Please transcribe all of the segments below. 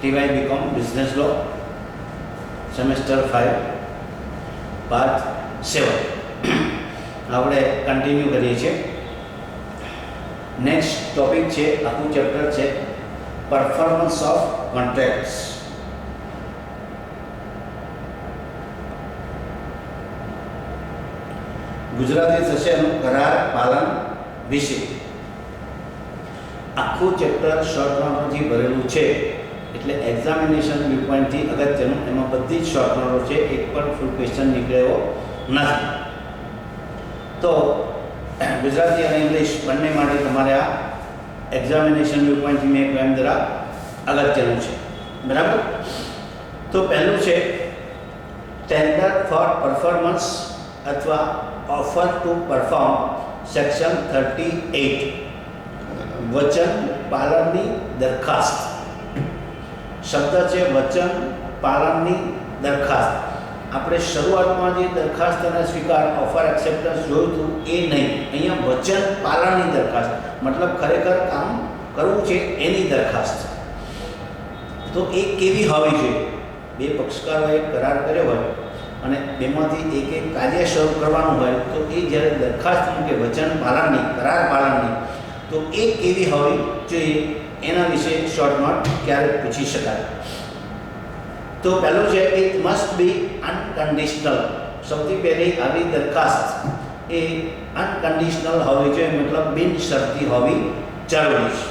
TY BCom Business Law Semester 5 Part 7 આપણે continue કરીએ છીએ. નેક્સ્ટ ટોપિક છે, આખું ચેપ્ટર છે પરફોર્મન્સ ઓફ કોન્ટ્રાક્ટ્સ. ગુજરાતી થશે એનું કરાર પાલન વિશે. આખું ચેપ્ટર શોર્ટ નોટથી ભરેલું છે એટલે એક્ઝામિનેશન વ્યૂ પોઈન્ટથી અગત્યનું એમાં બધી જ શોર્ટ નોટો છે, એક પણ ફૂલ ક્વેશ્ચન નીકળ્યો નથી. તો ગુજરાતી અને ઇંગ્લિશ બંને માટે તમારે આ એક્ઝામિનેશન વ્યૂ પોઈન્ટથી મેં એમ જરા અગત્યનું છે, બરાબર. તો પહેલું છે ટેન્ડર ફોર પરફોર્મન્સ અથવા ઓફર ટુ પરફોર્મ સેક્શન 38 વચન પાલનની દરખાસ્ત. શબ્દ છે વચન પાલનની દરખાસ્ત. આપણે શરૂઆતમાં જે દરખાસ્ત અને સ્વીકાર ઓફર એક્સેપ્ટન્સ જોયું હતું એ નહીં, અહીંયા વચન પાલનની દરખાસ્ત મતલબ ખરેખર કામ કરવું છે એની દરખાસ્ત. તો એ કેવી હોવી જોઈએ? બે પક્ષકારોએ કરાર કર્યો હોય અને બેમાંથી એક એક કાર્ય શરૂ કરવાનું હોય તો એ જ્યારે દરખાસ્ત મૂકે વચન પાલનની, કરાર પાલનની, તો એ કેવી હોવી જોઈએ એના વિશે શોર્ટ નોટ ક્યારેક પૂછી શકાય. તો પહેલું છે ઇટ મસ્ટ બી અનકન્ડિશનલ. સૌથી પહેલી આવી દરખાસ્ત એ અનકન્ડિશનલ હોવી જોઈએ, મતલબ બિનશરતી હોવી જરૂરી છે.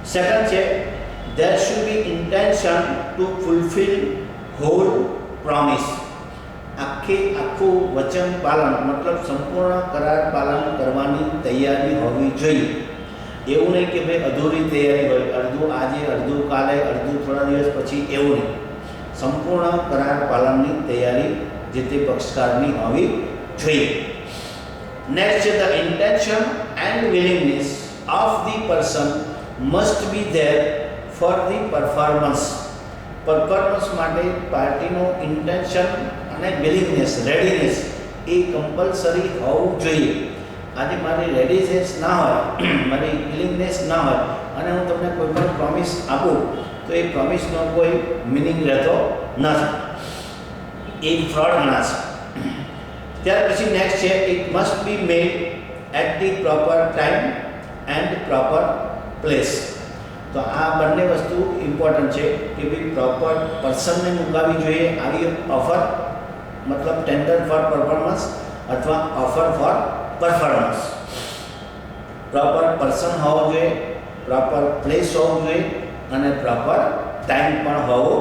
સેકન્ડ છે there should be intention to fulfill whole promise. આખું વચન પાલન મતલબ સંપૂર્ણ કરાર પાલન કરવાની તૈયારી હોવી જોઈએ. એવું નહીં કે ભાઈ અધૂરી તૈયારી હોય, અડધું આજે, અડધું કાલે, અડધું થોડા દિવસ પછી, એવું નહીં. સંપૂર્ણ કરાર પાલનની તૈયારી જે તે પક્ષકારની હોવી જોઈએ. નેક્સ્ટ છે the intention and willingness of the person must be there for the performance. Performance માટે પાર્ટીનો ઇન્ટેન્શન અને વિલિંગનેસ, રેડીનેસ એ કમ્પલસરી હોવું જોઈએ. આજે મારી રેડીનેસ ના હોય, મારી વિલિંગનેસ ના હોય અને હું તમને કોઈ પણ પ્રોમિસ આપું તો એ પ્રોમિસનો કોઈ મિનિંગ રહેતો નથી, એ ફ્રોડ ગણાશે. ત્યાર પછી નેક્સ્ટ છે it must be made at the proper time and proper place. તો આ બંને વસ્તુ ઇમ્પોર્ટન્ટ છે કે ભાઈ પ્રોપર પર્સનને મુકાવી જોઈએ આવી ઓફર, મતલબ ટેન્ડર ફોર પરફોર્મન્સ અથવા offer four performance. Proper person હોવો જોઈએ, પ્રોપર પ્લેસ હોવું જોઈએ અને પ્રોપર ટાઈમ પણ હોવો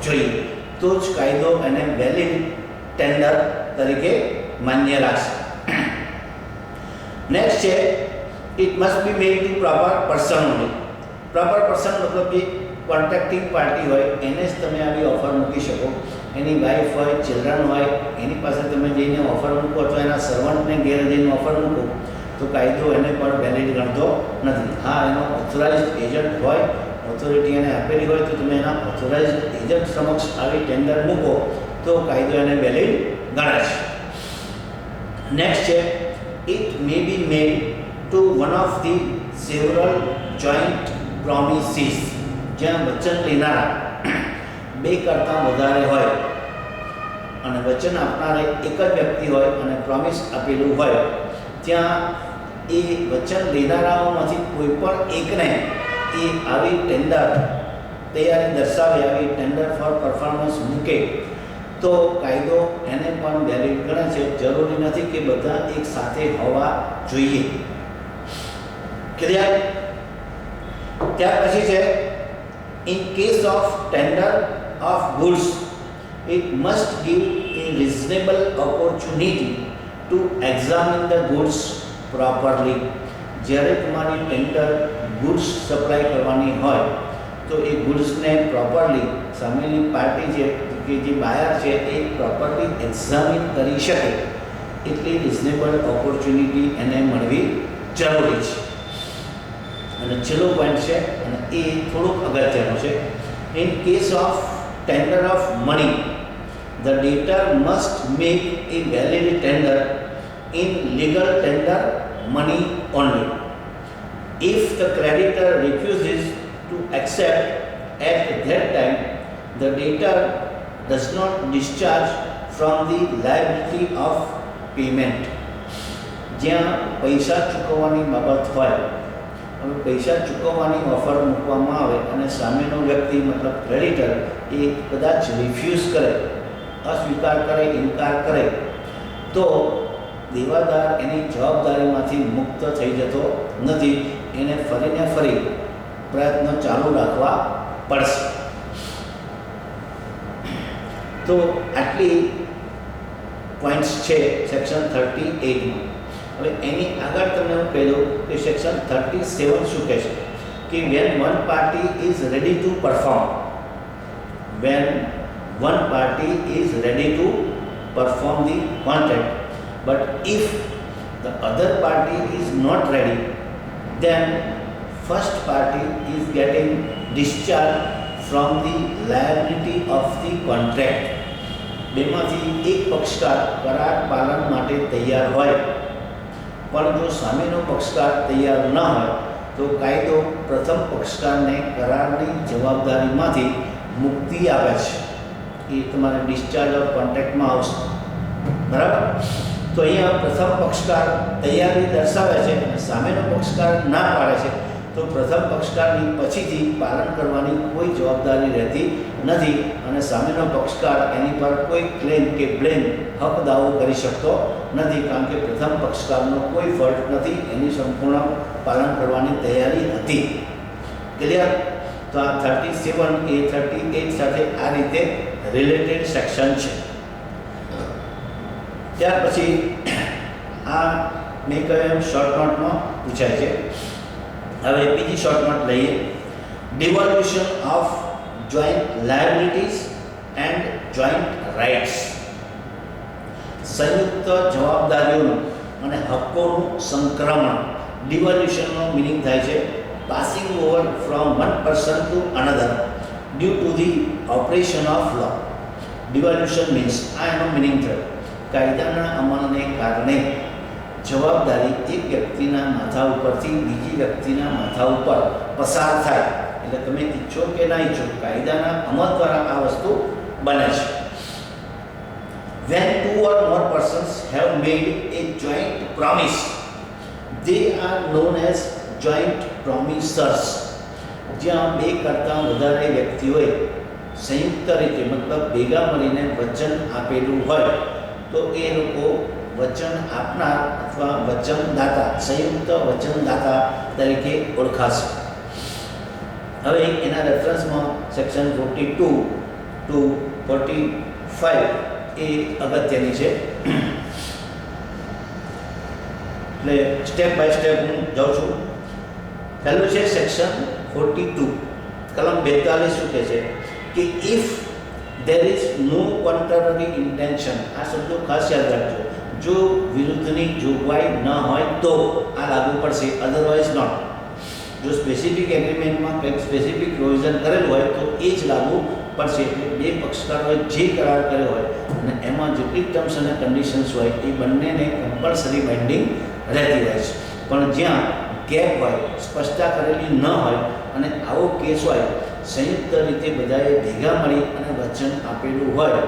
જોઈએ. તો જ કાયદો એને વેલિડ ટેન્ડર તરીકે માન્ય રાખશે. નેક્સ્ટ છે it must be made to proper person only. Proper person મતલબ જે કોન્ટ્રાક્ટિંગ પાર્ટી હોય એને જ તમે આવી ઓફર મૂકી શકો. એની વાઈફ હોય, ચિલ્ડ્રન હોય, એની પાસે તમે જઈને ઓફર મૂકો તો એના સર્વન્ટને ઘેર જઈને ઓફર મૂકો તો કાયદો એને પણ વેલિડ ગણતો નથી. હા, એનો ઓથોરાઇઝડ એજન્ટ હોય, ઓથોરિટી એને આપેલી હોય તો તમે એના ઓથોરાઇઝડ એજન્ટ સમક્ષ આવી ટેન્ડર મૂકો તો કાયદો એને વેલિડ ગણે છે. નેક્સ્ટ છે it may be made to one of the several joint promises. જ્યાં વચન લેનારા બે કરતાં વધારે હોય અને વચન આપનારે એક જ વ્યક્તિ હોય અને પ્રોમિસ આપેલું હોય, ત્યાં એ વચન લેનારાઓમાંથી કોઈ પણ એકને એ આવી ટેન્ડર તૈયારી દર્શાવે, આવી ટેન્ડર ફોર પરફોર્મન્સ મૂકે તો કાયદો એને પણ વેલિડ ગણે છે. જરૂરી નથી કે બધા એક સાથે હોવા જોઈએ. ક્લિયર? ત્યાર પછી છે in case of tender of goods it must give a reasonable opportunity to examine the goods properly. જ્યારે તમારી ટેન્ડર ગુડ્સ સપ્લાય કરવાની હોય તો એ ગુડ્સને પ્રોપરલી સામેની પાર્ટી છે કે જે બાયર છે એ પ્રોપરલી એક્ઝામિન કરી શકે એટલી રિઝનેબલ ઓપોર્ચ્યુનિટી એને મળવી જરૂરી છે. અને છેલ્લો પોઈન્ટ છે અને એ થોડુંક અગત્યનું છે. In case of tender of money, the debtor must make a valid tender in legal tender money only. If the creditor refuses to accept at that time the debtor does not discharge from the liability of payment. જ્યાં પૈસા ચૂકવવાની બાબત હોય, હવે પૈસા ચૂકવવાની offer મૂકવામાં આવે અને સામેનો વ્યક્તિ મતલબ ક્રેડિટર એ કદાચ રિફ્યુઝ કરે, અસ્વીકાર કરે, ઇનકાર કરે, તો દેવાદાર એની જવાબદારીમાંથી મુક્ત થઈ જતો નથી. એને ફરીને ફરી પ્રયત્ન ચાલુ રાખવા પડશે. તો આટલી પોઈન્ટ્સ છે સેક્શન 38માં. હવે એની આગળ તમને હું કહી દઉં કે સેક્શન 37 શું કહે છે કે when one party is ready to perform, when one party is ready to perform the contract, but if the other party is not ready, then first party is getting discharged from the liability of the contract. બેમાંથી એક પક્ષકાર કરાર પાલન માટે તૈયાર હોય પણ જો સામેનો પક્ષકાર તૈયાર ન હોય તો કાયદો પ્રથમ પક્ષકારને કરારની જવાબદારીમાંથી મુક્તિ આપે છે. એ તમારે ડિસ્ચાર્જ ઓફ કોન્ટ્રાક્ટમાં આવશે, બરાબર. તો અહીંયા પ્રથમ પક્ષકાર તૈયારી દર્શાવે છે અને સામેનો પક્ષકાર ના પાડે છે તો પ્રથમ પક્ષકારની પછીથી પાલન કરવાની કોઈ જવાબદારી રહેતી નથી અને સામેનો પક્ષકાર એની પર કોઈ ક્લેમ કે બ્લેમ હક દાવો કરી શકતો નથી, કારણ કે પ્રથમ પક્ષકારનો કોઈ ફોલ્ટ નથી, એની સંપૂર્ણ પાલન કરવાની તૈયારી હતી. ક્લિયર? તો આ 37 એ 38 સાથે આ રીતે રિલેટેડ સેક્શન છે. ત્યાર પછી આ મેં કહ્યું એમ શોર્ટ નોટમાં પૂછાય છે. હવે બીજી શોર્ટ નોટ લઈએ. Devolution of joint liabilities and joint rights. સંયુક્ત જવાબદારીઓનું અને હક્કોનું સંક્રમણ. ડિવોલ્યુશનનો મિનિંગ થાય છે passing over from one person to another due to the operation of law. Devolution means આ એનો મિનિંગ થયો કાયદાના અમલને કારણે જવાબદારી એક વ્યક્તિના માથા ઉપરથી બીજી વ્યક્તિના માથા ઉપર પસાર થાય. એટલે તમે ઈચ્છો કે ના ઈચ્છો કાયદાના અમલ દ્વારા આ વસ્તુ બને છે. When two or more persons have made a joint promise, they are known as joint promisors. જ્યાં બે કરતાં વધારે વ્યક્તિઓએ સંયુક્ત રીતે મતલબ ભેગા મળીને વચન આપેલું હોય તો એ લોકો વચન આપનાર અથવા વચનદાતા, સંયુક્ત વચનદાતા તરીકે ઓળખાશે. હવે એના રેફરન્સમાં સેક્શન 42 ટુ 45 એ અગત્યની છે. એટલે સ્ટેપ બાય સ્ટેપ હું જાઉં છું. પહેલું છે સેક્શન 42 કલમ 42 શું કહે છે કે if there is no contrary intention. આ શબ્દો ખાસ યાદ રાખજો. જો વિરુદ્ધની જોગવાઈ ન હોય તો આ લાગુ પડશે, અધરવાઇઝ નોટ. જો સ્પેસિફિક એગ્રીમેન્ટમાં કંઈક સ્પેસિફિક પ્રોવિઝન કરેલું હોય તો એ જ લાગુ પડશે. એટલે બે પક્ષકારોએ જે કરાર કર્યો હોય અને એમાં જેટલી ટર્મ્સ અને કન્ડિશન્સ હોય એ બંનેને કમ્પલસરી બાઇન્ડિંગ રહેતી હોય છે. પણ જ્યાં ગેપ હોય, સ્પષ્ટતા કરેલી ન હોય અને આવો કેસ હોય, સંયુક્ત રીતે બધાએ ભેગા મળી અને વચન આપેલું હોય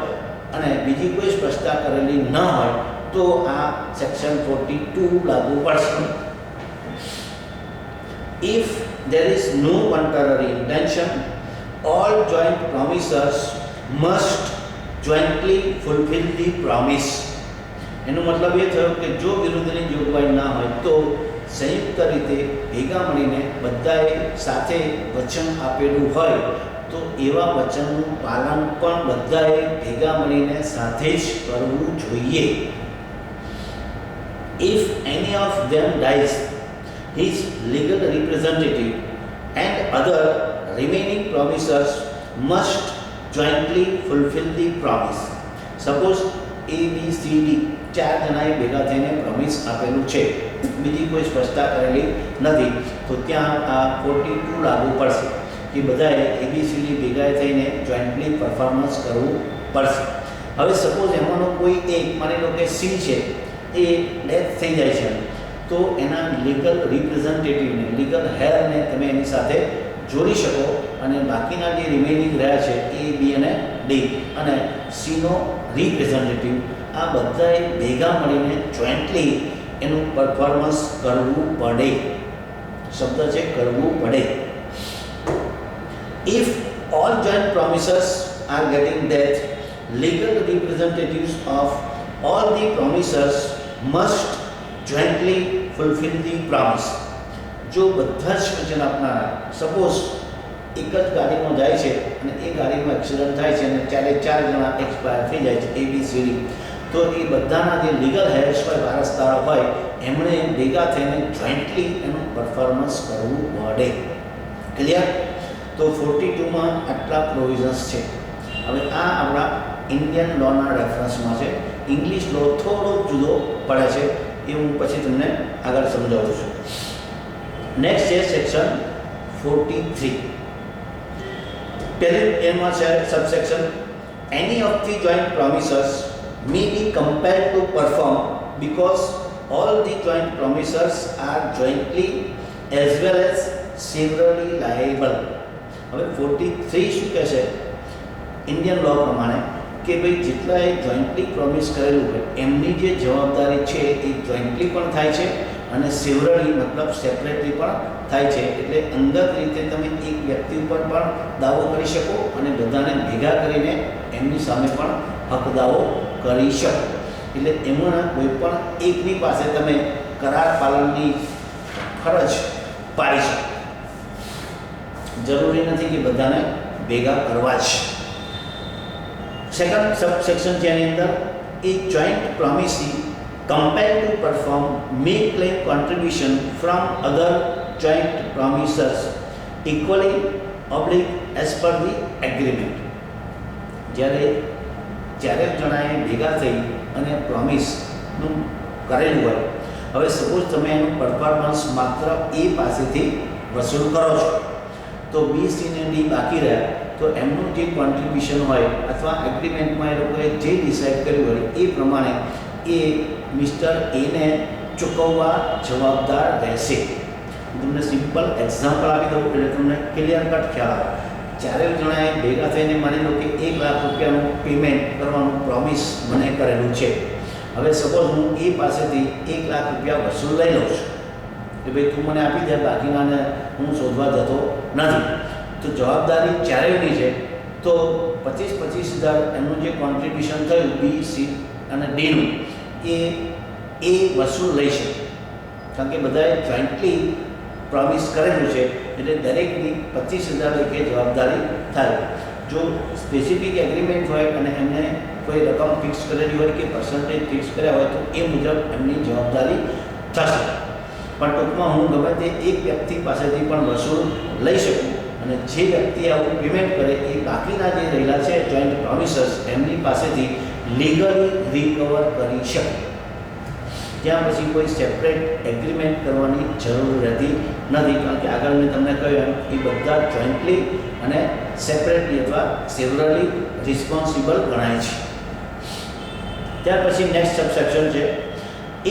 અને બીજી કોઈ સ્પષ્ટતા કરેલી ન હોય તો આ સેક્શન 42 લાગુ પડશે. If there is no contrary intention, all joint promisers must jointly fulfill the promise. એનો મતલબ એ થયો કે જો વિરુદ્ધની જોગવાઈ ના હોય તો સંયુક્ત રીતે ભેગા મળીને બધાએ સાથે વચન આપેલું હોય તો એવા વચનનું પાલન પણ બધાએ ભેગા મળીને સાથે જ કરવું જોઈએ. If any of them dies, his legal representative and other remaining promisers must jointly fulfill the promise. Suppose A, B, C, D ચાર જણાએ ભેગા થઈને પ્રોમિસ આપેલું છે, બીજી કોઈ સ્પષ્ટતા કરેલી નથી, તો ત્યાં આ 42 લાગુ પડશે કે બધાએ ABCD ભેગા થઈને જોઈન્ટલી પરફોર્મન્સ કરવું પડશે. હવે સપોઝ એમાંનો કોઈ એક, માની લો કે C છે, એ ડેથ થઈ જાય છે તો એના લીગલ રિપ્રેઝેન્ટેટિવને, લીગલ હેરને તમે એની સાથે જોડી શકો અને બાકીના જે રિમેનિંગ રહ્યા છે એ બી અને ડી અને સીનો રિપ્રેઝેન્ટેટિવ આ બધાએ ભેગા મળીને જોઈન્ટલી એનું પરફોર્મન્સ કરવું પડે. શબ્દ છે કરવું પડે. If all joint promisers are getting that, legal representatives of all the promisers must jointly fulfill the promise. જો બધા જ વચન આપનારા સપોઝ એક જ ગાડીમાં જાય છે અને એ ગાડીમાં એક્સિડન્ટ થાય છે અને ચાર જણા એક્સપાયર થઈ જાય છે ABCD, તો એ બધાના જે લીગલ હેડ્સ હોય વારસદાર હોય એમણે ભેગા થઈને જોઈન્ટલી એનું પરફોર્મન્સ કરવું પડે. ક્લિયર? તો 42માં આટલા પ્રોવિઝન્સ છે. હવે આ આપણા ઇન્ડિયન લોના રેફરન્સમાં છે. ઇંગ્લિશ લો થોડો જુદો પડે છે, એ હું પછી તમને આગળ સમજાવું છું. નેક્સ્ટ છે સેક્શન 43. પહેલું એમાં છે subsection any of the joint promisors may be compelled to perform because all the joint promisers are jointly as well as severally liable. હવે 43 શું કહે છે ઇન્ડિયન લો પ્રમાણે કે ભાઈ જેટલાએ જોઈન્ટલી પ્રોમિસ કરેલું હોય એમની જે જવાબદારી છે એ જોઈન્ટલી પણ થાય છે અને સેવરલી મતલબ સેપરેટલી પણ થાય છે. એટલે અંગત રીતે તમે એક વ્યક્તિ ઉપર પણ દાવો કરી શકો અને બધાને ભેગા કરીને એમની સામે પણ હક દાવો કરી શકો. એટલે એમાંના કોઈ પણ એકની પાસે તમે કરાર પાલનની ફરજ પાડી શકો. જરૂરી નથી કે બધાને ભેગા કરવા જ. સેકન્ડ સબસેક્શન છે એની અંદર એ joint પ્રોમિસી compelled to perform may claim contribution from other joint promisers equally oblique as per the agreement. જ્યારે જણાએ ભેગા થઈ અને પ્રોમિસનું કરેલું હોય, હવે સપોઝ તમે એનું પરફોર્મન્સ માત્ર એ પાસેથી વસૂલ કરો છો તો બી સી ને ડી બાકી રહ્યા તો એમનું જે કોન્ટ્રીબ્યુશન હોય અથવા એગ્રીમેન્ટમાં એ લોકોએ જે ડિસાઇડ કર્યું હોય એ પ્રમાણે એ મિસ્ટર એને ચૂકવવા જવાબદાર રહેશે. તમને સિમ્પલ એક્ઝામ્પલ આપી દઉં એટલે તમને ક્લિયર કટ ખ્યાલ આવે. ચારે જણાએ ભેગા થઈને માની લો કે 1 લાખ રૂપિયાનું પેમેન્ટ કરવાનું પ્રોમિસ મને કરેલું છે. હવે સપોઝ હું એ પાસેથી 1 લાખ રૂપિયા વસૂલ લઈ લઉં છું કે ભાઈ તું મને આપી દે, બાકીનાને હું શોધવા જતો નથી. તો જવાબદારી ચારેયની છે. તો 25,000 એમનું જે કોન્ટ્રીબ્યુશન થયું બી સી અને ડીનું એ વસૂલ લઈ શકે, કારણ કે બધાએ જોઈન્ટલી પ્રોમિસ કરેલું છે એટલે દરેકની 25,000 લેખે જવાબદારી થાય. જો સ્પેસિફિક એગ્રીમેન્ટ હોય અને એમને કોઈ રકમ ફિક્સ કરેલી હોય કે પર્સન્ટેજ ફિક્સ કર્યા હોય તો એ મુજબ એમની જવાબદારી થશે. પણ ટૂંકમાં હું ગમે તે એક વ્યક્તિ પાસેથી પણ વસૂલ લઈ શકું અને જે વ્યક્તિ આવું પેમેન્ટ કરે એ બાકીના જે રહેલા છે જોઈન્ટ પ્રોમિસર્સ એમની પાસેથી લીગલી રિકવર કરી શકે. ત્યાં પછી કોઈ સેપરેટ એગ્રીમેન્ટ કરવાની જરૂર રહેતી નથી, કારણ કે આગળ મેં તમને કહ્યું એમ એ બધા જોઈન્ટલી અને સેપરેટલી અથવા સેવરલી રિસ્પોન્સિબલ ગણાય છે. ત્યાર પછી નેક્સ્ટ સબસેક્શન છે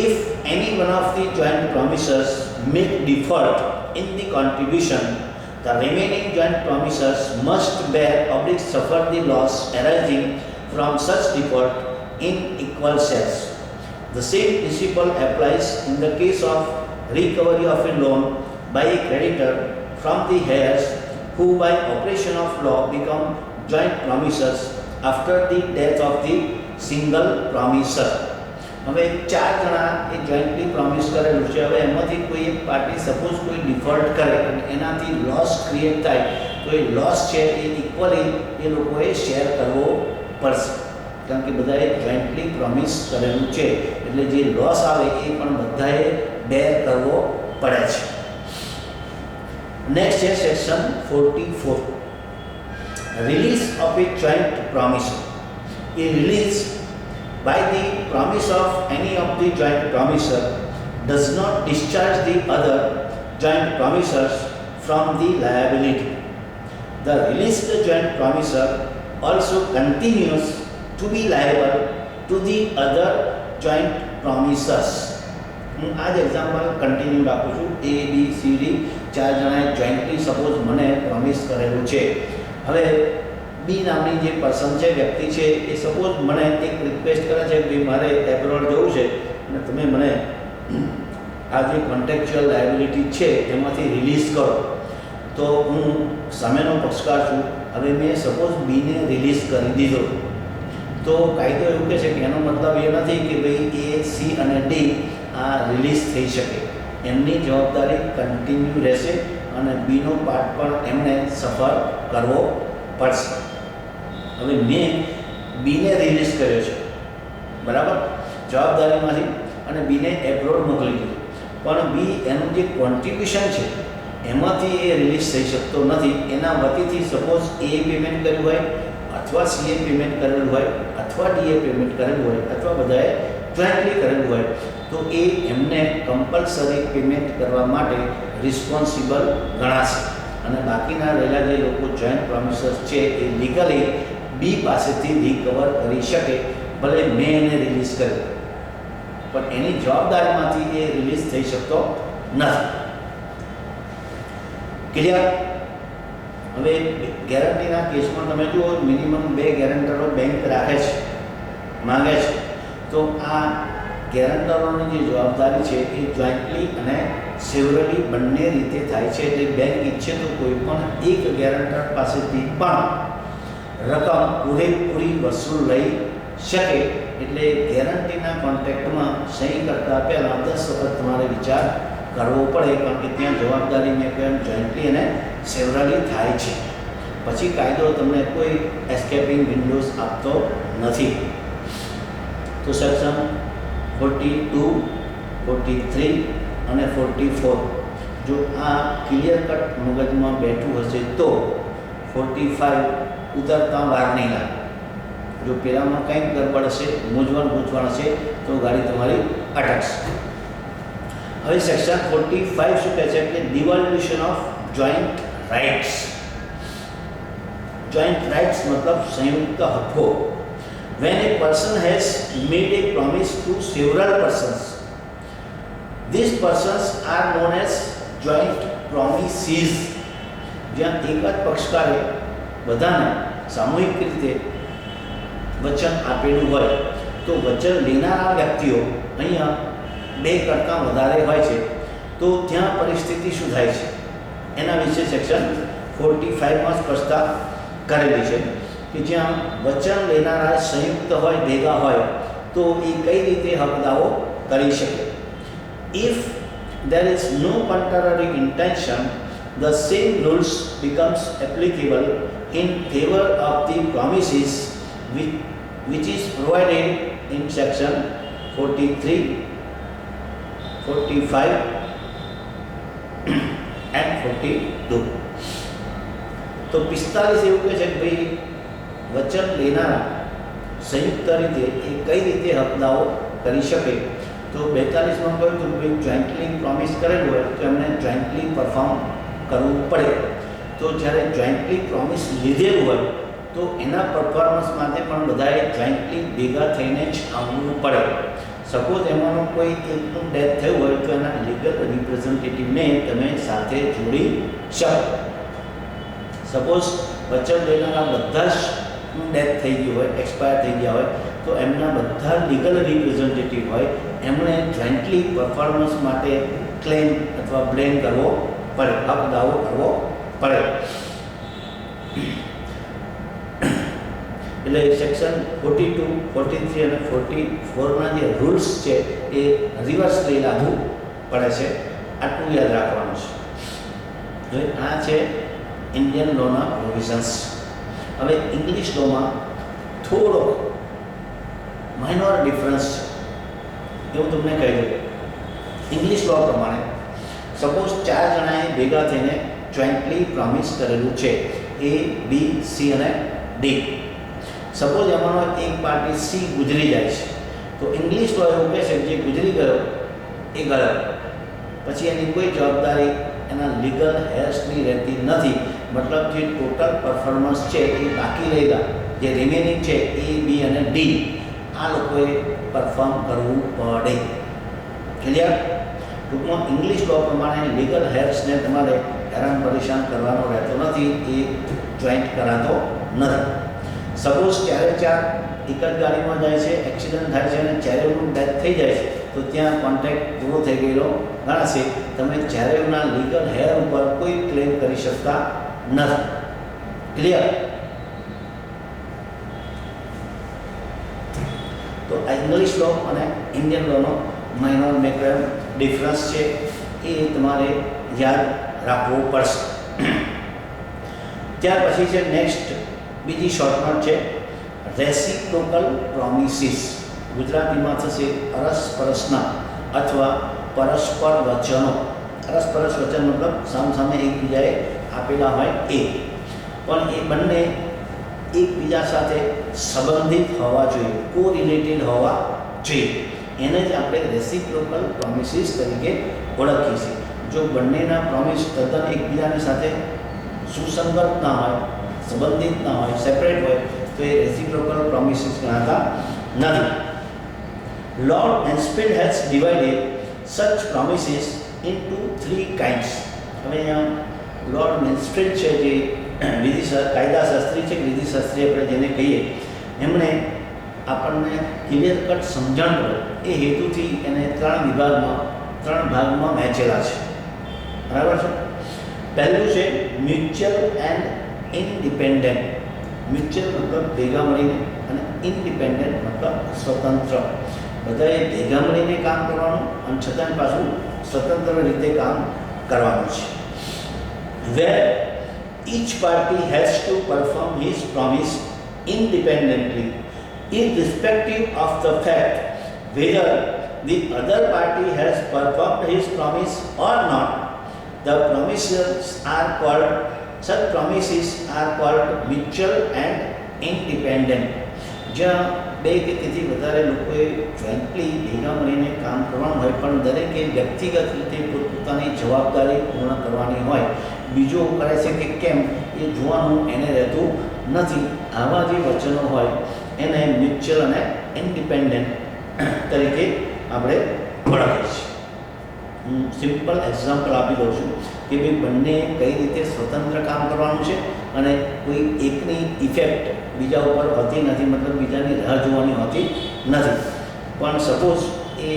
if any one of the joint promisors make default in the contribution, the remaining joint promisers must bear or suffer the loss arising from such default in equal shares. The same principle applies in the case of recovery of a loan by a creditor from the heirs who by operation of law become joint promisers after the death of the single promiser. હવે 4 જણા એ jointly promise કરેલું છે. હવે એમાંથી કોઈ એક party suppose કોઈ default કરે અને એનાથી લોસ ક્રિએટ થાય તો એ લોસ છે એ ઇક્વલી એ લોકોએ શેર કરવો પડશે, કારણ કે બધાએ જોઈન્ટલી પ્રોમિસ કરેલું છે એટલે જે લોસ આવે એ પણ બધાએ બેર કરવો પડે છે. નેક્સ્ટ છે section 44 release of A joint promise. A release by the promise of any of the joint promisor does not discharge the other joint promisers from the liability. The released joint promisor also continues to be liable to the other joint promisers. હું આ જ example continue રાખું છું. A B C D 4 જણાએ jointly suppose મને promise કરેલું છે. હવે બી નામની જે પર્સન છે, વ્યક્તિ છે, એ સપોઝ મને એક રિક્વેસ્ટ કરે છે કે ભાઈ મારે એબ્રોડ જવું છે અને તમે મને આ જે કોન્ટ્રેક્ચ્યુઅલ લાયબિલિટી છે એમાંથી રિલીઝ કરો. તો હું સામેનો પક્ષકાર છું. હવે મેં સપોઝ બીને રિલીઝ કરી દીધો, તો કાયદો એવું કહે છે કે એનો મતલબ એ નથી કે ભાઈ એ, સી અને ડી આ રિલીઝ થઈ શકે. એમની જવાબદારી કન્ટિન્યુ રહેશે અને બીનો પાર્ટ પણ એમણે સફર કરવો પડશે. હવે મેં બીને રિલીઝ કર્યો છે, બરાબર, જવાબદારીમાંથી, અને બીને એબ્રોડ મોકલી દીધું, પણ બી એનું જે કોન્ટ્રીબ્યુશન છે એમાંથી એ રિલીઝ થઈ શકતો નથી. એના વતીથી સપોઝ એ પેમેન્ટ કર્યું હોય, અથવા સીએ પેમેન્ટ કરેલું હોય, અથવા ડીએ પેમેન્ટ કરેલું હોય, અથવા બધાએ જોઈન્ટલી કરેલું હોય, તો એ એમને કમ્પલસરી પેમેન્ટ કરવા માટે રિસ્પોન્સિબલ ગણાશે. અને બાકીના રહેલા જે લોકો જોઈન્ટ પ્રોમિસર્સ છે એ લીગલી બી પાસેથી રિકવર કરી શકે. ભલે મેં એને રિલીઝ કર્યું, પણ એની જવાબદારીમાંથી એ રિલીઝ થઈ શકતો નથી. ક્લિયર? હવે ગેરંટીના કેસમાં તમે જુઓ, મિનિમમ 2 ગેરંટરો બેંક રાખે છે, માંગે છે. તો આ ગેરંટરોની જે જવાબદારી છે એ જોઈન્ટલી અને સેવરલી બંને રીતે થાય છે. એટલે બેંક ઈચ્છે તો કોઈ પણ એક ગેરંટર પાસેથી પણ રકમ પૂરેપૂરી વસૂલ લઈ શકે. એટલે ગેરંટીના કોન્ટ્રાક્ટમાં સહી કરતા પહેલાં 10 વખત તમારે વિચાર કરવો પડે, કારણ કે ત્યાં જવાબદારી મેં કેમ જોઈન્ટલી અને સેવરલી થાય છે. પછી કાયદો તમને કોઈ એસ્કેપિંગ વિન્ડોઝ આપતો નથી. તો સેક્શન 42, 43 અને 44 જો આ ક્લિયર કટ મગજમાં બેઠું હશે તો 45 ઉતરતા વાર નહીં લાગે. જો પેલામાં કંઈક ગડબડ હશે, મૂંઝવણ હશે, તો ગાડી તમારી અટકશે. હવે સેક્શન 45 શું કહે છે કે devolution of joint rights. Joint rights મતલબ સંયુક્ત હક્કો. When a person has made a promise to several persons, these persons are known as joint promises. જ્યાં એક જ પક્ષકારે બધાને સામૂહિક રીતે વચન આપેલું હોય, તો વચન લેનારા વ્યક્તિઓ અહીંયા 2 કરતાં વધારે હોય છે, તો ત્યાં પરિસ્થિતિ શું થાય છે એના વિશે સેક્શન 45માં સ્પષ્ટતા કરેલી છે કે જ્યાં વચન લેનારા સંયુક્ત હોય, ભેગા હોય, તો એ કઈ રીતે હક દાવો કરી શકે. If there is no contrary intention, the same rules becomes applicable in favor of the promises which is provided in section 43, 45 and 42. તો 45 એવું કહે છે કે ભાઈ વચન લેનારા સંયુક્ત રીતે એ કઈ રીતે હક દાવો કરી શકે. તો 42માં કહ્યું તો ભાઈ જોઈન્ટલી પ્રોમિસ કરેલું હોય તો એમને જોઈન્ટલી પરફોર્મ કરવું પડે. તો જ્યારે જોઈન્ટલી પ્રોમિસ લીધેલું હોય તો એના પરફોર્મન્સ માટે પણ બધાએ જોઈન્ટલી ભેગા થઈને જ આવવું પડે. સપોઝ એમાંનું કોઈ એકનું ડેથ થયું હોય તો એના લીગલ રિપ્રેઝેન્ટેટિવને તમે સાથે જોડી શકો. સપોઝ વચન લેનારા બધા જ ડેથ થઈ ગયું હોય, એક્સપાયર થઈ ગયા હોય, તો એમના બધા લીગલ રિપ્રેઝેન્ટેટિવ હોય, એમણે જોઈન્ટલી પરફોર્મન્સ માટે ક્લેમ અથવા બ્લેમ કરવો પડે, હક દાવો કરવો પડે. એટલે સેક્શન 42, 43 અને 44ના જે રૂલ્સ છે એ રિવર્સલી લાગુ પડે છે. આટલું યાદ રાખવાનું છે. આ છે ઇન્ડિયન લોના પ્રોવિઝન્સ. હવે ઇંગ્લિશ લોમાં થોડો માઇનોર ડિફરન્સ છે, એવું તમને કહી દઉં. ઇંગ્લિશ લો પ્રમાણે સપોઝ 4 જણાએ ભેગા થઈને જોઈન્ટલી પ્રોમિસ કરેલું છે, એ, બી, સી અને ડી. સપોઝ એમાંનો એક પાર્ટી સી ગુજરી જાય છે, તો ઇંગ્લિશ લો એવું કહે છે કે જે ગુજરી ગયો એ ગયો, પછી એની કોઈ જવાબદારી એના લીગલ હેર્સની રહેતી નથી. મતલબ જે ટોટલ પરફોર્મન્સ છે એ બાકી રહેલા જે રિમેનિંગ છે એ, બી અને ડી, આ લોકોએ પરફોર્મ કરવું પડે. ક્લિયર? ટૂંકમાં ઇંગ્લિશ લો પ્રમાણે લીગલ હેર્સને તમારે હેરાન પરેશાન કરવાનો રહેતો નથી, એ જોઈન્ટ કરાતો નથી. સપોઝ ચાર એક જ ગાડીમાં જાય છે, એક્સિડન્ટ થાય છે અને ચારેયનું ડેથ થઈ જાય છે, તો ત્યાં કોન્ટ્રાક્ટ પૂરો થઈ ગયેલો ગણાશે. તમે ચારેયના લીગલ હેર ઉપર કોઈ ક્લેમ કરી શકતા નથી. ક્લિયર? તો ઇંગ્લિશ લો અને ઇન્ડિયન લોનો માઇનોર મેક્રો ડિફરન્સ છે, એ તમારે યાદ રાખવું પડશે. ત્યાર પછી છે નેક્સ્ટ બીજી શોર્ટનોટ છે રેસિપ્રોકલ પ્રોમિસીસ. ગુજરાતીમાં થશે અરસપરસના અથવા પરસ્પર વચનો. અરસપરસ વચન મતલબ સામસામે એકબીજાએ આપેલા હોય એ, પણ એ બંને એકબીજા સાથે સંબંધિત હોવા જોઈએ, કોરિલેટેડ હોવા જોઈએ. એને જ આપણે રેસિપ્રોકલ પ્રોમિસીસ તરીકે ઓળખીએ છીએ. જો બંનેના પ્રોમિસ તદ્દન એકબીજાની સાથે સુસંગત ના હોય, સંબંધિત ના હોય, સેપરેટ હોય, તો એ રેસિપ્રોકલ પ્રોમિસીસ ગણાતા નથી. Lord Mansfield has divided such promises into 3 kinds. હવે અહીંયા લોર્ડ મેન્સફિલ્ડ છે, જે કાયદાશાસ્ત્રી છે, વિધિશાસ્ત્રી આપણે જેને કહીએ, એમણે આપણને ક્લિયર કટ સમજણ પડે એ હેતુથી એને 3 ભાગમાં વહેંચેલા છે. બરાબર છે? પહેલું છે મ્યુચ્યુઅલ એન્ડ ઇન્ડિપેન્ડન્ટ. મ્યુચ્યુઅલ મતલબ ભેગા મળીને, અને ઇન્ડિપેન્ડન્ટ મતલબ સ્વતંત્ર. બધાએ ભેગા મળીને કામ કરવાનું અને છતાં પાછું સ્વતંત્ર રીતે કામ કરવાનું છે. Where each party has to perform his promise independently, irrespective of the fact whether the other party has performed his promise or not. The such promises are called mutual and independent. જ્યાં બે કે તેથી વધારે લોકોએ jointly ભેગા મળીને કામ કરવાનું હોય, પણ દરેકે વ્યક્તિગત રીતે પોતપોતાની જવાબદારી પૂર્ણ કરવાની હોય. બીજો કરે છે કે કેમ એ જોવાનું એને રહેતું નથી. આવા જે વચનો હોય એને મ્યુચ્યુઅલ અને ઇન્ડિપેન્ડન્ટ તરીકે આપણે ઓળખીએ છીએ. હું સિમ્પલ એક્ઝામ્પલ આપી દઉં છું કે ભાઈ બંને કઈ રીતે સ્વતંત્ર કામ કરવાનું છે અને કોઈ એકની ઇફેક્ટ બીજા ઉપર હોતી નથી, મતલબ બીજાની રાહ જોવાની હોતી નથી. પણ સપોઝ એ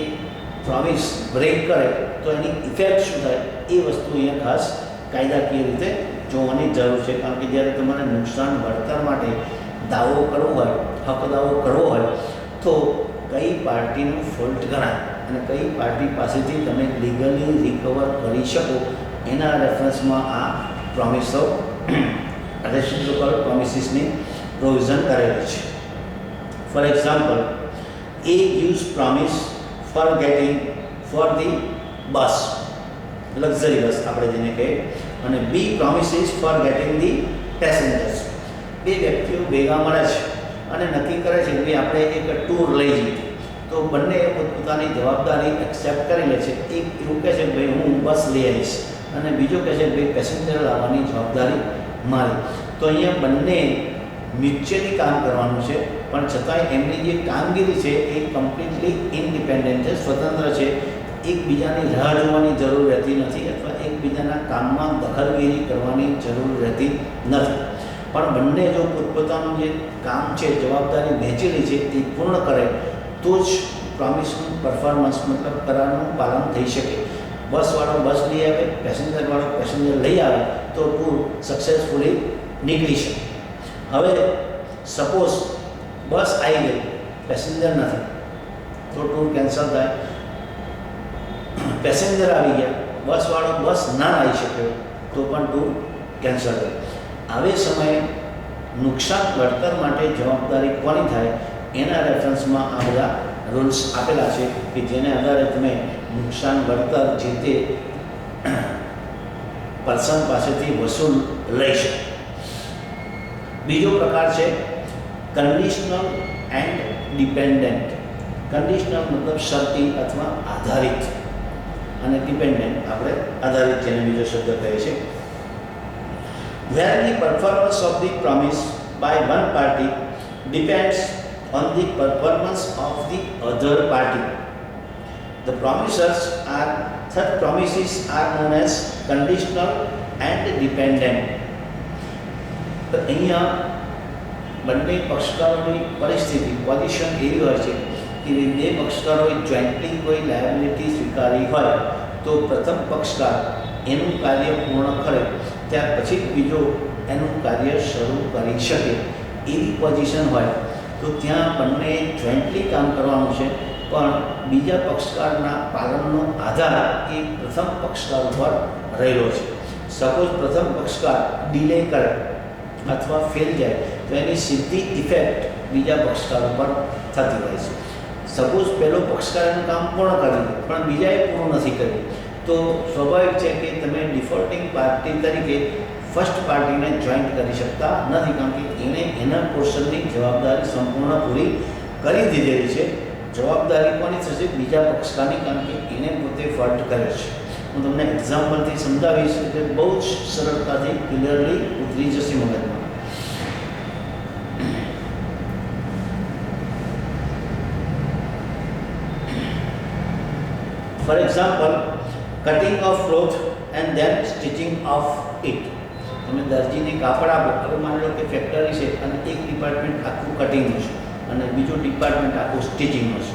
પ્રોમિસ બ્રેક કરે તો એની ઇફેક્ટ શું થાય એ વસ્તુ અહીંયા ખાસ કાયદાકીય રીતે જોવાની જરૂર છે. કારણ કે જ્યારે તમારે નુકસાન વળતર માટે દાવો કરવો હોય, હક દાવો કરવો હોય, તો કઈ પાર્ટીનું ફોલ્ટ ગણાય અને કઈ પાર્ટી પાસેથી તમે લીગલી રિકવર કરી શકો, એના રેફરન્સમાં આ પ્રોમિસો રેસિપ્રોકલ પ્રોમિસીસની પ્રોવિઝન કરેલી છે. For example, A gives promise for getting for the bus, luxury bus આપણે જેને કહીએ, અને B promises for getting the passengers. બે વ્યક્તિઓ ભેગા મળે છે અને નક્કી કરે છે કે આપણે એક ટૂર લઈ જઈએ, તો બંને પોતપોતાની જવાબદારી એક્સેપ્ટ કરી લે છે. એક એવું કહે છે કે ભાઈ હું બસ લઈ આવીશ, અને બીજો કહે છે કે ભાઈ પેસેન્જર લાવવાની જવાબદારી મારી. તો અહીંયા બંને મ્યુચ્યુઅલી કામ કરવાનું છે, પણ છતાંય એમની જે કામગીરી છે એ કમ્પ્લીટલી ઇન્ડિપેન્ડન્ટ છે, સ્વતંત્ર છે. એકબીજાની રાહ જોવાની જરૂર રહેતી નથી, અથવા એકબીજાના કામમાં દખલગીરી કરવાની જરૂર રહેતી નથી. પણ બંને જો પોતપોતાનું જે કામ છે, જવાબદારી વહેંચેલી છે, એ પૂર્ણ કરે તો જ પ્રોમિસનું પરફોર્મન્સ મતલબ કરારનું પાલન થઈ શકે. બસવાળો બસ લઈ આવે, પેસેન્જરવાળો પેસેન્જર લઈ આવે, તો ટૂર સક્સેસફુલી નીકળી શકે. હવે સપોઝ બસ આવી ગઈ, પેસેન્જર નથી, તો ટૂર કેન્સલ થાય. પેસેન્જર આવી ગયા, બસવાળો બસ ના આવી શક્યો, તો પણ ટૂર કેન્સલ થાય. આવે સમયે નુકસાન વળતર માટે જવાબદારી કોની થાય એના રેફરન્સમાં આ બધા રૂલ્સ આપેલા છે કે જેને આધારે તમે નુકસાન વળતર જે તે પર્સન પાસેથી વસૂલ લઈ શકો. બીજો પ્રકાર છે કન્ડિશનલ એન્ડ ડિપેન્ડન્ટ. કન્ડિશનલ મતલબ શરતી અથવા આધારિત, અને ડિપેન્ડન્ટ આપણે આધારિત જેને બીજો શબ્દ કહે છે. Where the performance of the promise by one party depends on the performance of the other party. The promises are known as conditional and dependent. તો અહીંયા બંને પક્ષકારોની પરિસ્થિતિ પોઝિશન એવી હોય છે કે બે પક્ષકારોએ જોઈન્ટલી કોઈ લાયબિલિટી સ્વીકારી હોય તો પ્રથમ પક્ષકાર એનું કાર્ય પૂર્ણ કરે ત્યાર પછી બીજો એનું કાર્ય શરૂ કરી શકે એવી પોઝિશન હોય તો ત્યાં બંને જોઈન્ટલી કામ કરવાનું છે, પણ બીજા પક્ષકારના પાલનનો આધાર એ પ્રથમ પક્ષકાર ઉપર રહેલો છે. સપોઝ પ્રથમ પક્ષકાર ડિલે કરે અથવા ફેલ જાય તો એની સીધી ઇફેક્ટ બીજા પક્ષકાર ઉપર થતી હોય છે. સપોઝ પહેલો પક્ષકાર એનું કામ પૂર્ણ કરી પણ બીજાએ પૂરું નથી કર્યું તો સ્વાભાવિક છે કે તમે ડિફોલ્ટિંગ પાર્ટી તરીકે ફર્સ્ટ પાર્ટીને જોઈન્ટ કરી શકતા નથી, કારણ કે એને એના પોર્શનની જવાબદારી સંપૂર્ણ પૂરી કરી દીધેલી છે. જવાબદારી કોની થશે? બીજા પક્ષકારની, કારણ કે એને પોતે ફોલ્ટ કરે છે. હું તમને એક્ઝામ્પલથી સમજાવીશ એટલે બહુ જ સરળતાથી ક્લિયરલી ઉતરી જશે મગજમાં. For example, cutting of cloth and then stitching of it. તમે દરજીને કાપડ આપો, હવે માની લો કે ફેક્ટરી છે અને એક ડિપાર્ટમેન્ટ આખું કટિંગનું છે અને બીજું ડિપાર્ટમેન્ટ આખું સ્ટિચિંગનું છે.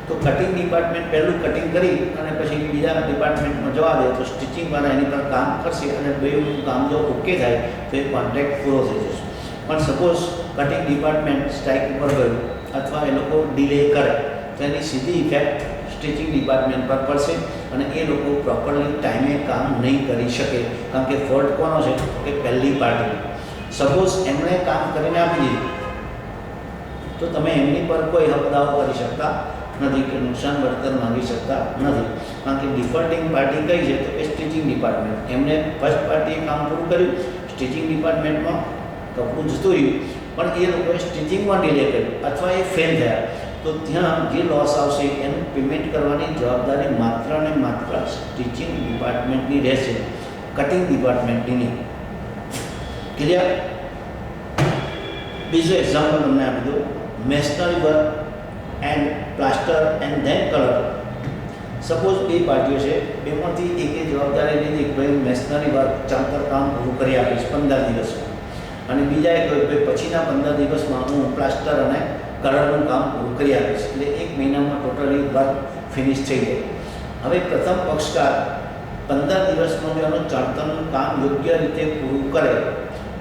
તો કટિંગ ડિપાર્ટમેન્ટ પહેલું કટિંગ કરી અને પછી બીજા ડિપાર્ટમેન્ટમાં જવા દે તો સ્ટિચિંગવાળા એની પર કામ કરશે અને બેનું કામ જો ઓકે થાય તો એ કોન્ટ્રાક્ટ પૂરો થઈ જશે. પણ સપોઝ કટિંગ ડિપાર્ટમેન્ટ સ્ટ્રાઇક ઉપર ગયું અથવા એ લોકો ડિલે કરે તો એની સીધી ઇફેક્ટ સ્ટિચિંગ ડિપાર્ટમેન્ટ પર પડશે અને એ લોકો પ્રોપરલી ટાઈમે કામ નહીં કરી શકે, કારણ કે ફોલ્ટ કોનો છે કે પહેલી પાર્ટી. સપોઝ એમણે કામ કરીને આપી દીધું તો તમે એમની પર કોઈ હક દાવો કરી શકતા નથી કે નુકસાન વળતર માંગી શકતા નથી, કારણ કે ડિફોલ્ટિંગ પાર્ટી કઈ છે તો એ સ્ટિચિંગ ડિપાર્ટમેન્ટ. એમને ફર્સ્ટ પાર્ટીએ કામ પૂરું કર્યું, સ્ટિચિંગ ડિપાર્ટમેન્ટમાં કપડું જતું રહ્યું પણ એ લોકોએ સ્ટિચિંગમાં ડિલે કર્યું અથવા એ ફેલ થયા તો ત્યાં જે લોસ આવશે એનું પેમેન્ટ કરવાની જવાબદારી માત્ર ને માત્ર સ્ટિચિંગ ડિપાર્ટમેન્ટની રહેશે, કટિંગ ડિપાર્ટમેન્ટની નહીં. ક્લિયર? બીજું એક્ઝામ્પલ તમને આપી દઉં. Masonry work and plaster and then colour. Suppose બે પાર્ટીઓ છે, બેમાંથી એકે જવાબદારી લીધી કે ભાઈ મેશનરી વર્ક ચાંતર કામ પૂરું કરી આપીશ 15 દિવસમાં, અને બીજાએ કહ્યું ભાઈ પછીના 15 દિવસમાં હું પ્લાસ્ટર અને કલરનું કામ પૂરું કરી આપીશ, એટલે 1 મહિનામાં ટોટલી વર્ક ફિનિશ થઈ જાય. હવે પ્રથમ પક્ષકાર 15 દિવસમાં જો એનું ચાંતરનું કામ યોગ્ય રીતે પૂરું કરે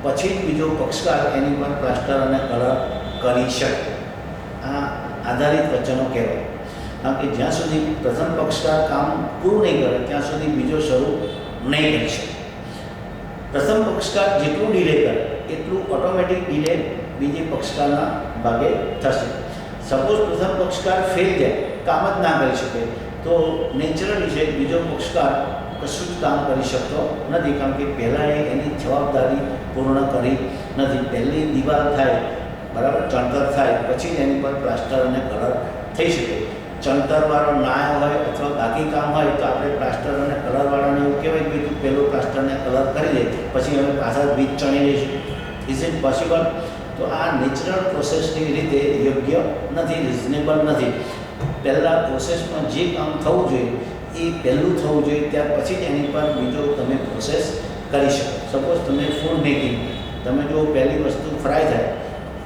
પછી જ બીજો પક્ષકાર એની પર પ્લાસ્ટર અને કલર કરી શકે. આ આધારિત વચનો કહેવાય, કારણ કે જ્યાં સુધી પ્રથમ પક્ષકાર કામ પૂરું નહીં કરે ત્યાં સુધી બીજો શરૂ નહીં કરી શકે. પ્રથમ પક્ષકાર જેટલું ડિલે કરે એટલું ઓટોમેટિક ડિલે બીજી પક્ષકારના ભાગે થશે. સપોઝ પ્રથમ પક્ષકાર ફેલ જાય, કામ જ ના કરી શકે તો નેચરલી છે બીજો પક્ષકાર કશું જ કામ કરી શકતો નથી, કારણ કે પહેલાં એની જવાબદારી પૂર્ણ કરી નથી. પહેલી દિવાલ થાય બરાબર, ચણતર થાય પછી જ એની પર પ્લાસ્ટર અને કલર થઈ શકે. ચણતરવાળો ના હોય અથવા બાકી કામ હોય તો આપણે પ્લાસ્ટર અને કલરવાળાને એવું કહેવાય કે તું પહેલું પ્લાસ્ટર અને કલર કરી દે પછી અમે પાછળ બીજ ચણી લઈશું. Is it possible? તો આ નેચરલ પ્રોસેસની રીતે યોગ્ય નથી, રિઝનેબલ નથી. પહેલાં પ્રોસેસમાં જે કામ થવું જોઈએ એ પહેલું થવું જોઈએ, ત્યાર પછી જ એની પર બીજો તમે પ્રોસેસ કરી શકો. સપોઝ તમે ફૂડ મેકિંગ, તમે જો પહેલી વસ્તુ ફ્રાય થાય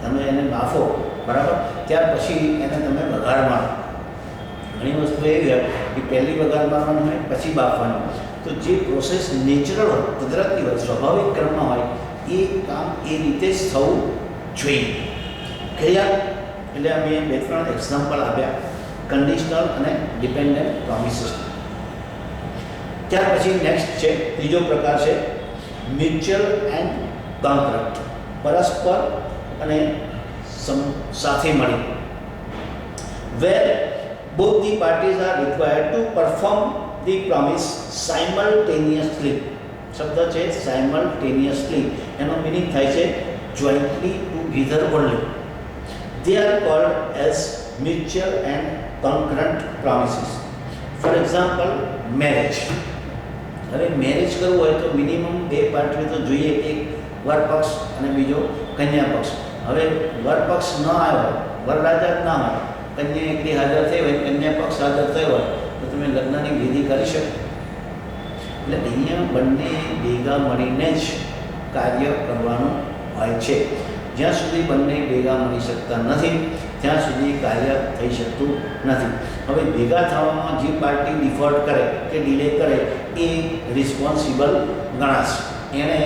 તમે એને બાફો બરાબર, ત્યાર પછી એને તમે વઘાર મારો. ઘણી વસ્તુ એવી હોય કે પહેલી વઘાર મારવાનું હોય પછી બાફવાનું, તો જે પ્રોસેસ નેચરલ હોય, કુદરતી હોય, સ્વાભાવિક ક્રમમાં હોય એ કામ એ રીતે જ થવું જોઈએ. ક્લિયર? એટલે અમે 2-3 એક્ઝામ્પલ આપ્યા કન્ડિશનલ અને ડિપેન્ડન્ટ પ્રોમિસીસ. ત્યાર પછી નેક્સ્ટ છે ત્રીજો પ્રકાર છે મ્યુચ્યુઅલ એન્ડ કોન્ટ્રાક્ટ. પરસ્પર અને સાથે મળી. વેર both the parties are required to perform the promise simultaneously. શબ્દ છે simultaneously, એનો મિનિંગ થાય છે jointly together only. They are called as mutual and concurrent promises. For example, marriage. હવે મેરેજ કરવું હોય તો મિનિમમ 2 પાર્ટીઓ તો જોઈએ, એક વર પક્ષ અને બીજો કન્યા પક્ષ. હવે વર પક્ષ ન આવ્યો, વરરાજા ના હોય, કન્યા એકલી હાજર થઈ હોય, કન્યા પક્ષ હાજર થયો હોય તો તમે લગ્નની વિધિ કરી શકો. એટલે અહીંયા બંને ભેગા મળીને જ કાર્ય કરવાનું હોય છે. જ્યાં સુધી બંને ભેગા મળી શકતા નથી ત્યાં સુધી કાર્ય થઈ શકતું નથી. હવે ભેગા થવામાં જે પાર્ટી ડિફોલ્ટ કરે કે ડિલે કરે એ રિસ્પોન્સિબલ ગણાશે. એણે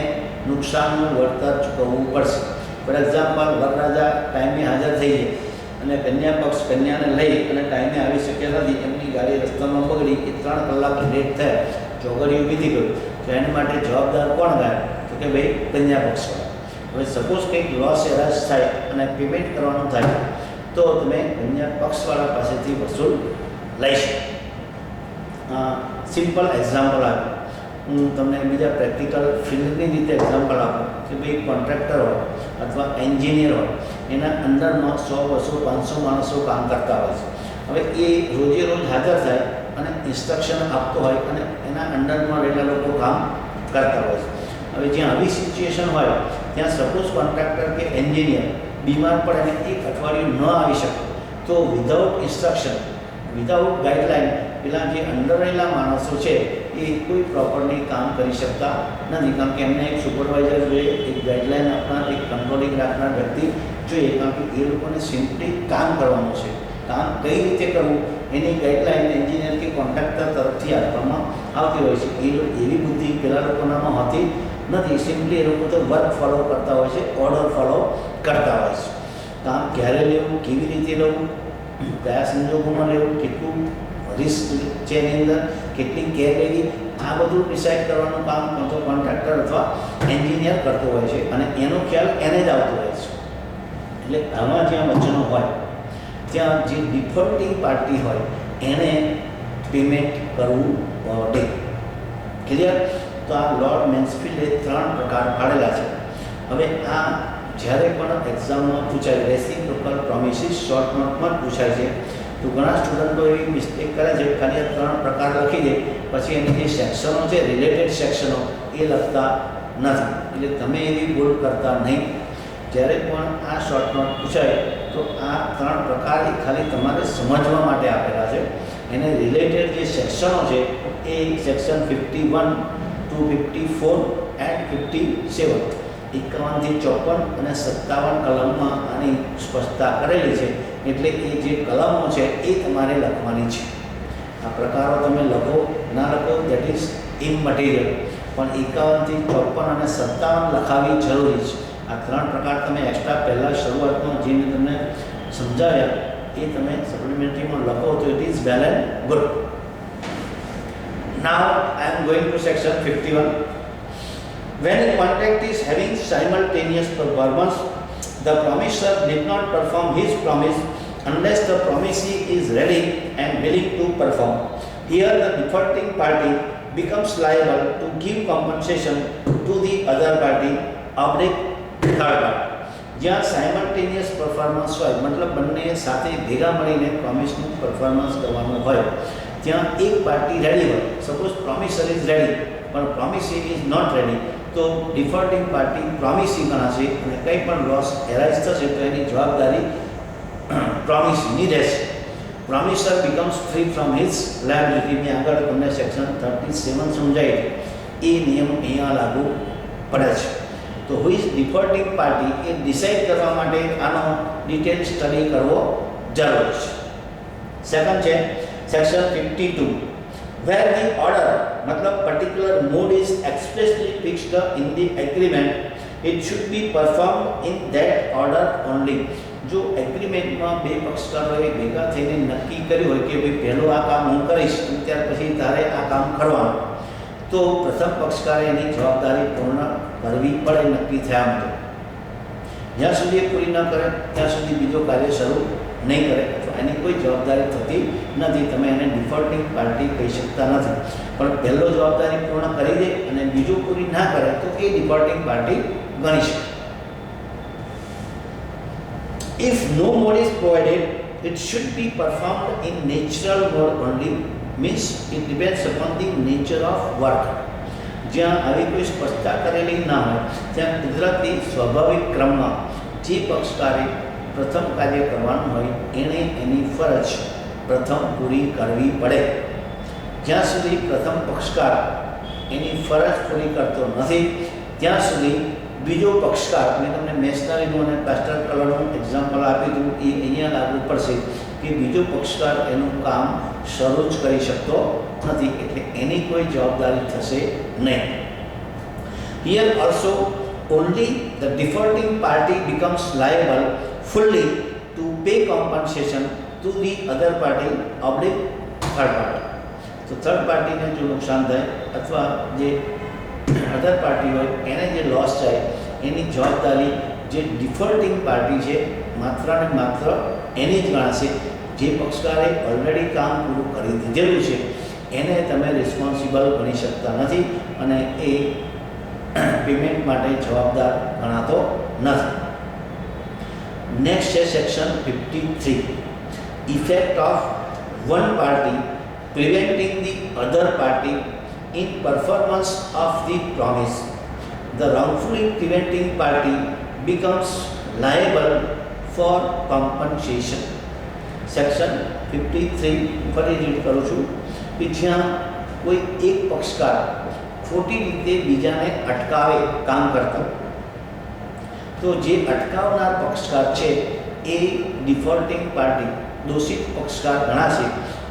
નુકસાનનું વળતર ચૂકવવું પડશે. ફોર એક્ઝામ્પલ, વરરાજા ટાઈમે હાજર થઈ જાય અને કન્યા પક્ષ કન્યાને લઈ અને ટાઈમે આવી શક્યા નથી, એમની ગાડી રસ્તામાં બગડી, એ 3 કલાક લેટ થયા, ચોગડીઓ વીતી ગયું, તો એના માટે જવાબદાર કોણ ગણાય? તો કે ભાઈ કન્યા પક્ષવાળા. હવે સપોઝ કંઈક લોસ એરાસ થાય અને પેમેન્ટ કરવાનું થાય તો તમે કન્યા પક્ષવાળા પાસેથી વસૂલ લઈ શકો. સિમ્પલ એક્ઝામ્પલ આપું, હું તમને બીજા પ્રેક્ટિકલ ફિલ્ડની રીતે એક્ઝામ્પલ આપું કે ભાઈ કોન્ટ્રાક્ટર હોય અથવા એન્જિનિયર હોય, એના અંડરમાં 100, 200, 500 માણસો કામ કરતા હોય છે. હવે એ રોજે રોજ હાજર થાય અને ઇન્સ્ટ્રક્શન આપતો હોય અને એના અંડરમાં રહેલા લોકો કામ કરતા હોય છે. હવે જ્યાં આવી સિચ્યુએશન હોય ત્યાં સપોઝ કોન્ટ્રાક્ટર કે એન્જિનિયર બીમાર પડે અને 1 અઠવાડિયું ન આવી શકે તો વિધાઉટ ઇન્સ્ટ્રક્શન, વિધાઉટ ગાઈડલાઇન પેલા જે અંડર રહેલા માણસો છે એ કોઈ પ્રોપરલી કામ કરી શકતા નથી. કારણ કે એમને એક સુપરવાઇઝર જોઈએ, એક ગાઈડલાઇન આપનાર, એક કંટ્રોલિંગ રાખનાર વ્યક્તિ જોઈએ. કારણ કે એ લોકોને સિમ્પલી કામ કરવાનું છે. કામ કઈ રીતે કરવું એની ગાઈડલાઇન એન્જિનિયર કે કોન્ટ્રાક્ટર તરફથી આપવામાં આવતી હોય છે. એવી બુદ્ધિ પેલા લોકોનામાં હોતી નથી. સિમ્પલી એ લોકો તો વર્ક ફોલો કરતા હોય છે, ઓર્ડર ફોલો કરતા હોય છે. કામ ક્યારે લેવું, કેવી રીતે લેવું, કયા સંજોગોમાં લેવું, કેટલું રિસ્ક છે એની અંદર, કેટલી કેર લેવી, આ બધું ડિસાઇડ કરવાનું કામ તો કોન્ટ્રાક્ટર અથવા એન્જિનિયર કરતો હોય છે અને એનો ખ્યાલ એને જ આવતો હોય છે. એટલે આમાં જ્યાં વચનો હોય ત્યાં જે ડિફોલ્ટિંગ પાર્ટી હોય એને પેમેન્ટ કરવું પડે. ક્લિયર? તો આ લોર્ડ મેન્સફિલ્ડે 3 પ્રકાર પાડેલા છે. હવે આ જ્યારે પણ એક્ઝામમાં પૂછાય, રેસિપ્રોકલ પ્રોમિસિસ શોર્ટ નોટમાં જ પૂછાય છે, તો ઘણા સ્ટુડન્ટો એવી મિસ્ટેક કરે છે, ખાલી આ 3 પ્રકાર લખી દે, પછી એની જે સેક્શનો છે, રિલેટેડ સેક્શનો, એ લખતા નથી. એટલે તમે એવી ભૂલ કરતા નહીં. જ્યારે પણ આ શોર્ટ નોટ પૂછાય તો આ 3 પ્રકાર એ ખાલી તમારે સમજવા માટે આપેલા છે. એને રિલેટેડ જે સેક્શનો છે એ સેક્શન 51 to 54 and 57, 51 થી 54 અને 57 કલમમાં આની સ્પષ્ટતા કરેલી છે. એટલે એ જે કલમો છે એ તમારે લખવાની છે. આ પ્રકારો તમે લખો ના લખો દેટ ઇઝ ઇમમટીરિયલ, પણ 51 થી 54 અને 57 લખાવી જરૂરી છે. આ 3 પ્રકાર તમે એક્સ્ટ્રા પહેલાં શરૂઆતમાં જે મેં તમને સમજાવ્યા એ તમે સપ્લિમેન્ટરીમાં લખો તો it is well and good. Now I am going to section 51. When a contract is having simultaneous performance, the promisor did not perform his promise unless the promisee is ready and willing to perform. Here the defaulting party becomes liable to give compensation to the other party oblique third party. જ્યાં simultaneous performance હોય, મતલબ બંને સાથે ભેગા મળીને પ્રોમિસનું performance કરવાનું હોય, ત્યાં એક પાર્ટી રેડી હોય, સપોઝ પ્રોમિસર ઇઝ રેડી પણ પ્રોમિસી ઇઝ નોટ રેડી, તો ડિફોલ્ટિંગ પાર્ટી પ્રોમિસી ગણાશે અને કંઈ પણ લોસ એરાઇઝ થશે તો એની જવાબદારી પ્રોમિસીની રહેશે. Promisor becomes free from his liability. મેં આગળ તમને સેક્શન 37 સમજાવી, એ નિયમ અહીંયા લાગુ પડે છે. તો હુ ઇઝ ડિફોલ્ટિંગ પાર્ટી એ ડિસાઇડ કરવા માટે આનો ડિટેલ સ્ટડી કરવો જરૂર છે. સેકન્ડ છે સેક્શન 52, where the order मतलब particular mode is expressly fixed in the agreement, it should be performed in that order only. જો એગ્રીમેન્ટમાં બે પક્ષકારોએ ભેગા થઈને નક્કી કર્યું હોય કે ભાઈ પહેલું આ કામ હું કરીશ અને ત્યાર પછી તારે આ કામ કરવાનું, તો પ્રથમ પક્ષકારે એની જવાબદારી પૂર્ણ કરવી પડે નક્કી થયા મુજબ. જ્યાં સુધી એ પૂરી ન કરે ત્યાં સુધી બીજો કાર્ય શરૂ નહીં કરે અથવા એની કોઈ જવાબદારી થતી નથી. તમે એને ડિફોલ્ટિંગ પાર્ટી કહી શકતા નથી. પણ પહેલો જવાબદારી પૂર્ણ કરી દે અને બીજું પૂરી ના કરે તો એ ડિફોલ્ટિંગ પાર્ટી ગણી શકે. If no mode is provided, it should be performed in natural mode only, means it depends upon the nature of work. જ્યાં આવી કોઈ સ્પષ્ટતા કરેલી ના હોય ત્યાં કુદરતી સ્વાભાવિક ક્રમમાં જે પક્ષકારે પ્રથમ કાર્ય કરવાનું હોય એણે એની ફરજ પ્રથમ પૂરી કરવી પડે. જ્યાં સુધી પ્રથમ પક્ષકાર એની ફરજ પૂરી કરતો નથી ત્યાં સુધી બીજો પક્ષકાર, મેં તમને મેશનરીનું અને પેસ્ટલ કલરનું એક્ઝામ્પલ આપી હતું, એ અહીંયા લાગુ પડશે કે બીજો પક્ષકાર એનું કામ શરૂ જ કરી શકતો નથી, એટલે એની કોઈ જવાબદારી થશે નહીં. Here also only the defaulting party becomes liable fully to pay compensation to the other party oblique third party. તો થર્ડ પાર્ટીને જો નુકસાન થાય અથવા જે અધર પાર્ટી હોય એને જે લોસ થાય એની જવાબદારી જે ડિફોલ્ટિંગ પાર્ટી છે માત્ર ને માત્ર એની જ ગણાશે. જે પક્ષકારે ઓલરેડી કામ પૂરું કરી દીધેલું છે એને તમે રિસ્પોન્સિબલ ગણી શકતા નથી અને એ પેમેન્ટ માટે જવાબદાર ગણાતો નથી. નેક્સ્ટ છે section 53, effect of one party preventing the other party in performance of the promise. The wrongfully preventing party becomes liable for compensation. Section 53 ફરી રીડ કરું છું કે જ્યાં કોઈ એક પક્ષકાર ખોટી રીતે બીજાને અટકાવે કામ કરતો, તો જે અટકાવનાર પક્ષકાર છે એ ડિફોલ્ટિંગ પાર્ટી દોષિત પક્ષકાર ગણાશે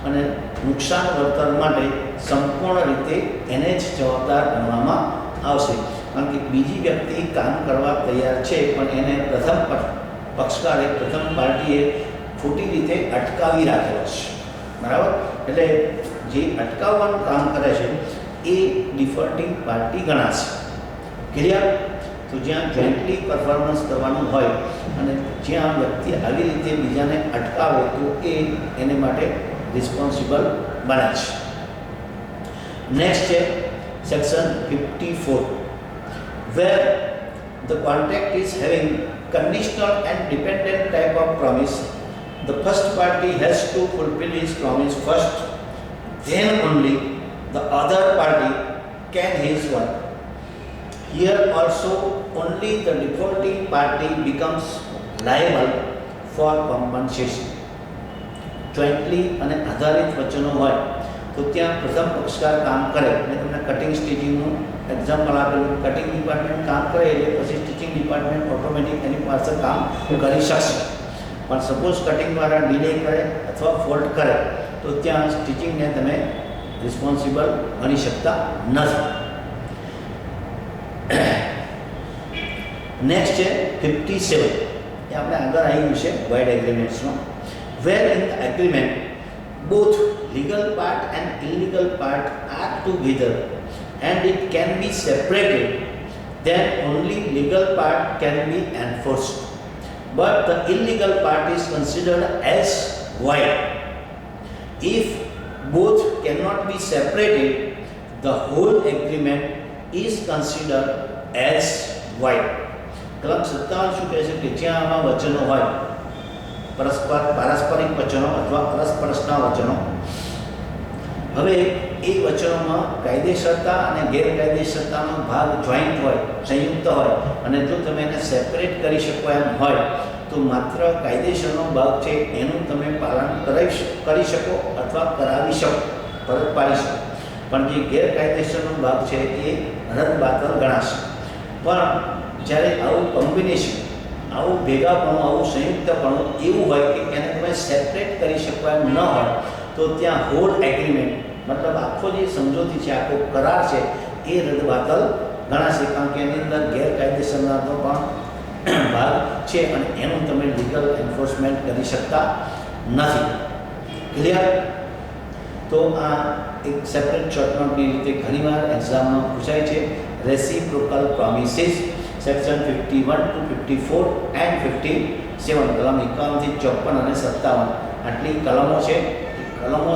અને નુકસાન વળતર માટે સંપૂર્ણ રીતે એને જ જવાબદાર ગણવામાં આવશે. કારણ કે બીજી વ્યક્તિ કામ કરવા તૈયાર છે પણ એને પ્રથમ પક્ષકારે પ્રથમ પાર્ટીએ ખોટી રીતે અટકાવી રાખેલો છે, બરાબર. એટલે જે અટકાવવાનું કામ કરે છે એ ડિફોલ્ટિંગ પાર્ટી ગણાશે. ક્લિયર? તો જ્યાં જોઈન્ટલી પરફોર્મન્સ કરવાનું હોય અને જ્યાં વ્યક્તિ આવી રીતે બીજાને અટકાવે તો એ એને માટે રિસ્પોન્સિબલ બને છે. નેક્સ્ટ છે section 54, where the contract is having conditional and dependent type of promise, the first party has to fulfill his promise first, then only the other party can his one. Here also only the defaulting party becomes liable for compensation. Jointly અને આધારિત વચનો હોય તો ત્યાં પ્રથમ પક્ષકાર કામ કરે. મેં તમને કટિંગ સ્ટિચિંગનું એક્ઝામ્પલ આપેલું. કટિંગ ડિપાર્ટમેન્ટ કામ કરે એટલે પછી સ્ટિચિંગ ડિપાર્ટમેન્ટ ઓટોમેટિક એની પાસે કામ કરી શકશે. પણ સપોઝ કટિંગ દ્વારા ડિલે કરે અથવા ફોલ્ટ કરે તો ત્યાં સ્ટિચિંગને તમે રિસ્પોન્સિબલ ગણી શકતા નથી. નેક્સ્ટ છે 57, એ આપણે આગળ આવ્યું છે wide એગ્રીમેન્ટ્સમાં. Where in the agreement both legal part and illegal part are together and it can be separated, then only legal part can be enforced, but the illegal part is considered as void. If both cannot be separated, the whole agreement is considered as void. કલમ 57 શું કહે છે કે જ્યાં આવા વચનો હોય, પારસ્પરિક વચનો અથવા અરસપરસના વચનો, હવે એ વચનોમાં કાયદેસરતા અને ગેરકાયદેસરતાનો ભાગ જોઈન્ટ હોય, સંયુક્ત હોય અને જો તમે એને સેપરેટ કરી શકો એમ હોય તો માત્ર કાયદેસરનો ભાગ છે એનું તમે પાલન કરી શકો અથવા કરાવી શકો, પરત પાડી શકો. પણ જે ગેરકાયદેસરનો ભાગ છે એ રદબાતલ ગણાશે. પણ જ્યારે આવું કોમ્બિનેશન, આવું ભેગાપણું, આવું સંયુક્તપણું એવું હોય કે એને તમે સેપરેટ કરી શકો એમ ન હોય તો ત્યાં હોલ એગ્રીમેન્ટ મતલબ આખો જે સમજૂતી છે, આખો કરાર છે એ રદબાતલ ગણાશે. કારણ કે એની અંદર ગેરકાયદેસરનો પણ ભાગ છે અને એનું તમે લીગલ એન્ફોર્સમેન્ટ કરી શકતા નથી. ક્લિયર? તો આ એક સેપરેટ શોર્ટ નોટની રીતે ઘણીવાર એક્ઝામમાં પૂછાય છે. Reciprocal promises section 51 to 54 and 57, કલમ 51 થી 54 અને 57 આટલી કલમો છે. કલમો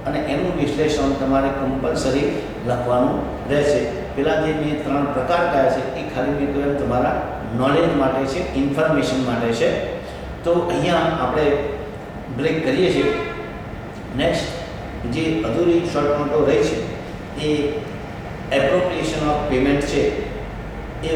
અને એનું વિશ્લેષણ તમારે કમ્પલસરી લખવાનું રહેશે. પેલા જે મેં 3 પ્રકાર કયા છે એ ખાલી મેં કહ્યું તમારા નોલેજ માટે છે, ઇન્ફોર્મેશન માટે છે. તો અહીંયા આપણે બ્રેક કરીએ છીએ. નેક્સ્ટ જે અધૂરી શોર્ટ નોટો રહી છે એ એપ્રોપ્રિએશન ઓફ પેમેન્ટ છે એ